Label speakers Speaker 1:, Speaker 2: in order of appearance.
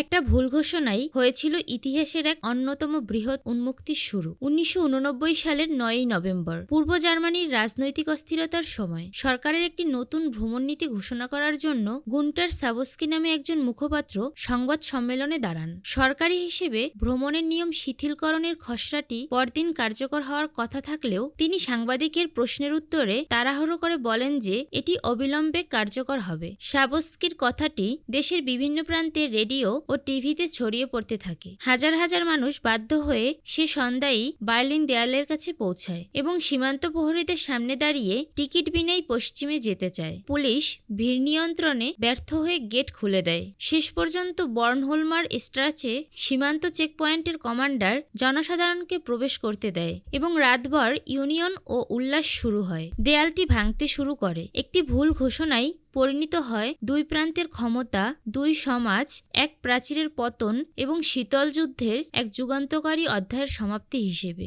Speaker 1: একটা ভুল ঘোষণাই হয়েছিল ইতিহাসের এক অন্যতম বৃহৎ উন্মুক্তির শুরু। 1989 সালের 9ই নভেম্বর পূর্ব জার্মানির রাজনৈতিক অস্থিরতার সময় সরকারের একটি নতুন ভ্রমণ নীতি ঘোষণা করার জন্য গুন্টার সাবস্কি নামে একজন মুখপাত্র সংবাদ সম্মেলনে দাঁড়ান। সরকারি হিসেবে ভ্রমণের নিয়ম শিথিলকরণের খসড়াটি পরদিন কার্যকর হওয়ার কথা থাকলেও তিনি সাংবাদিকের প্রশ্নের উত্তরে তাড়াহুড়ো করে বলেন যে এটি অবিলম্বে কার্যকর হবে। সাবস্কির কথাটি দেশের বিভিন্ন প্রান্তে রেডিও ও টিভিতে ছড়িয়ে পড়তে থাকে। হাজার হাজার মানুষ বাধ্য হয়ে সে সন্ধ্যায় বার্লিন দেয়ালের কাছে পৌঁছায় এবং সীমান্ত প্রহরীদের সামনে দাঁড়িয়ে টিকিট বিনেই পশ্চিমে যেতে চায়। পুলিশ ভিড় নিয়ন্ত্রণে ব্যর্থ হয়ে গেট খুলে দেয়। শেষ পর্যন্ত বর্নহোলমার স্ট্রাচে সীমান্ত চেকপয়েন্টের কমান্ডার জনসাধারণকে প্রবেশ করতে দেয় এবং রাতভর ইউনিয়ন ও উল্লাস শুরু হয়। দেয়ালটি ভাঙতে শুরু করে। একটি ভুল ঘোষণায় পরিণত হয় দুই প্রান্তের ক্ষমতা, দুই সমাজ, এক প্রাচীরের পতন এবং শীতল যুদ্ধের এক যুগান্তকারী অধ্যায়ের সমাপ্তি হিসেবে।